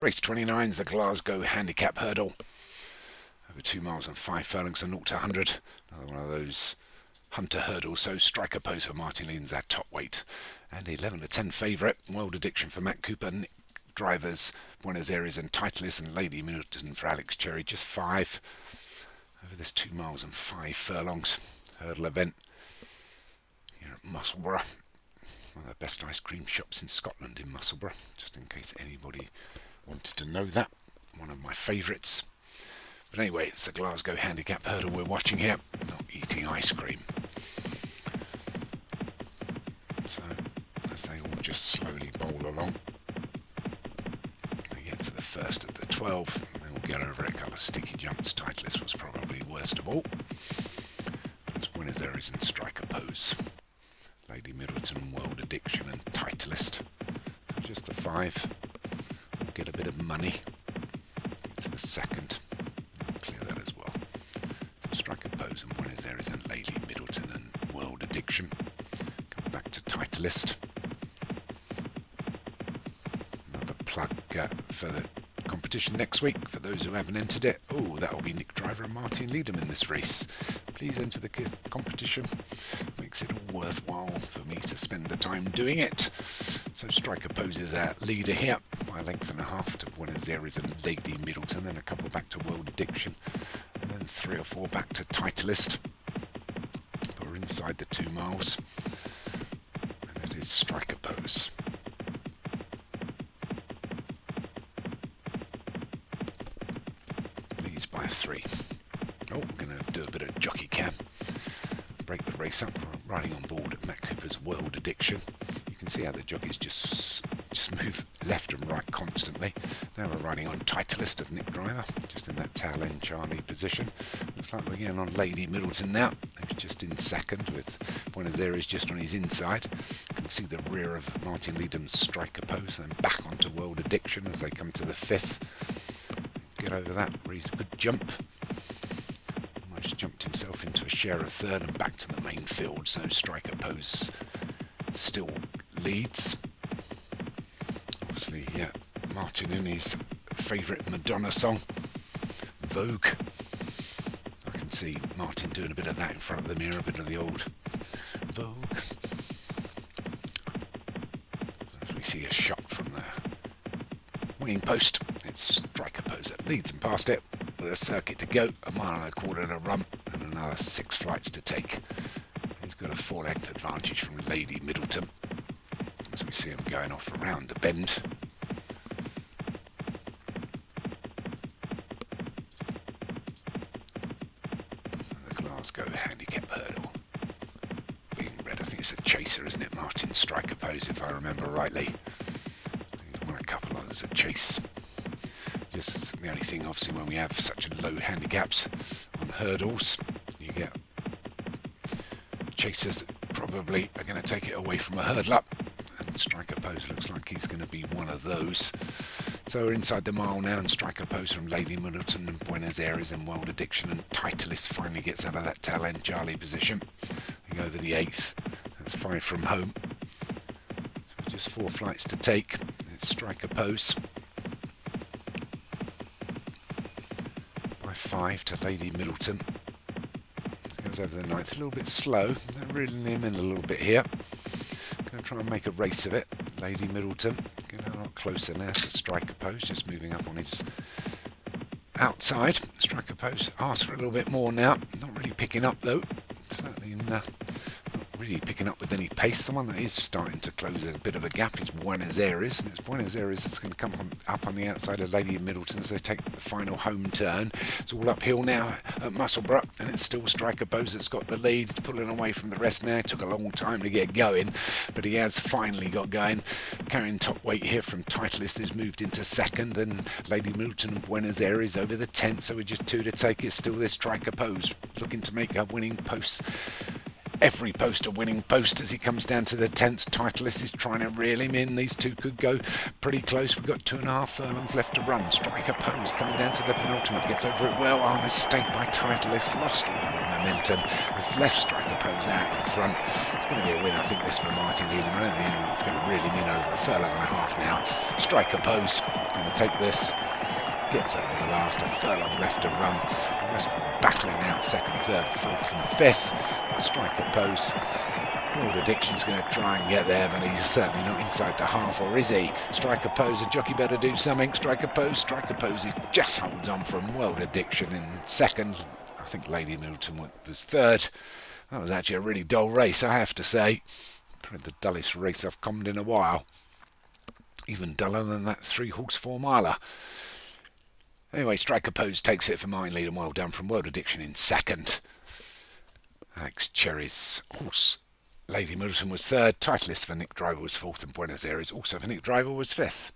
Race 29 is the Glasgow Handicap hurdle. Over 2 miles and 5 furlongs and 0 to 100. Another one of those hunter hurdles. So striker pose for Martin Leeds at top weight. And 11 to 10 favourite. World Addiction for Matt Cooper. Nick Drivers, Buenos Aires and Titleist, and Lady Middleton for Alex Cherry. Just 5 over this 2 miles and 5 furlongs hurdle event here at Musselburgh. One of the best ice cream shops in Scotland, in Musselburgh, just in case anybody wanted to know that. One of my favourites. But anyway, it's the Glasgow Handicap hurdle we're watching here, not eating ice cream. So, as they all just slowly bowl along, they get to the first at the 12, and they will get over a couple of sticky jumps. Titleist was probably worst of all. There's Buenos Aires and striker pose. Lady Middleton, World Addiction and Titleist. So just the 5. We'll get a bit of money. Get to the second. I'll clear that as well. So striker pose and Buenos Aires and Lady Middleton and World Addiction. Come back to Titleist. Another plug for the competition next week for those who haven't entered it. Oh, that will be Nick Driver and Martin Leedham in this race. Please enter the competition. Makes it all worthwhile for me to spend the time doing it. So striker poses our leader here by a length and a half to Buenos Aires and Lady Middleton, then a couple back to World Addiction, and then 3 or 4 back to Titleist. We're inside the 2 miles, and it is striker pose. Leads by 3. Oh, we're going to do a bit of jockey cam. Break the race up, riding on board at Matt Cooper's World Addiction. You can see how the jockeys just move left and right constantly. Now we're riding on Titleist of Nick Driver, just in that tail end Charlie position. Looks like we're getting on Lady Middleton now, who's just in second with Buenos Aires just on his inside. You can see the rear of Martin Leedham's striker pose, then back onto World Addiction as they come to the 5th. Get over that, raised a good jump. Jumped himself into a share of 3rd and back to the main field, so striker pose still leads. Obviously, yeah, Martin in his favourite Madonna song, Vogue. I can see Martin doing a bit of that in front of the mirror, a bit of the old Vogue. As we see a shot from the winning post, it's striker pose that leads and past it. With a circuit to go, 1.25 miles to run, and another 6 flights to take. He's got a 4-length advantage from Lady Middleton as we see him going off around the bend. The Glasgow Handicap hurdle being read. I think it's a chaser, isn't it? Martin striker pose, if I remember rightly. He's won a couple others at chase. Just the only thing, obviously, when we have such low handicaps on hurdles, you get chasers that probably are going to take it away from a hurdler, and striker pose looks like he's going to be one of those. So we're inside the mile now, and striker pose from Lady Middleton and Buenos Aires and World Addiction, and Titleist finally gets out of that tail end Charlie position. They go over the 8th. That's 5 from home. So just 4 flights to take. It's striker pose. 5 to Lady Middleton. Goes over the 9th, a little bit slow. They're reeling him in a little bit here. Going to try and make a race of it. Lady Middleton getting a lot closer now to striker pose, just moving up on his outside. Striker pose asks for a little bit more now. Not really picking up though. Certainly not really picking up with any pace. The one that is starting to close a bit of a gap is Buenos Aires, and it's Buenos Aires that's going to come up on the outside of Lady Middleton as they take the final home turn. It's all uphill now at Musselburgh, and it's still striker pose that's got the lead. It's pulling away from the rest now. It took a long time to get going, but he has finally got going. Carrying top weight here from Titleist, who's moved into 2nd, and Lady Middleton and Buenos Aires over the 10th, so we're just 2 to take. It's still this striker pose looking to make a winning post every post a winning post as he comes down to the 10th. Titleist is trying to reel him in. These two could go pretty close. We've got 2.5 furlongs left to run. Striker Pose coming down to the penultimate, gets over it well. Oh, mistake by Titleist, lost all of the momentum. Has left Striker Pose out in front. It's going to be a win, I think, this for Martin Elam. I don't think it's going to really mean over a furlong and a half now. Striker Pose going to take this. Gets over the last, a furlong left to run. The rest are battling out second, third, fourth and fifth. Striker Pose. World Addiction's going to try and get there, but he's certainly not inside the half, or is he? Striker Pose, a jockey better do something. Striker Pose, he just holds on from World Addiction in second. I think Lady Middleton was third. That was actually a really dull race, I have to say. Probably the dullest race I've commented in a while. Even duller than that 3-horse 4-miler. Anyway, Striker Pose takes it for Martin Lead and well done from World Addiction in second. Alex Cherry's horse, Lady Middleton, was third. Titleist for Nick Driver was fourth, and Buenos Aires also for Nick Driver was fifth.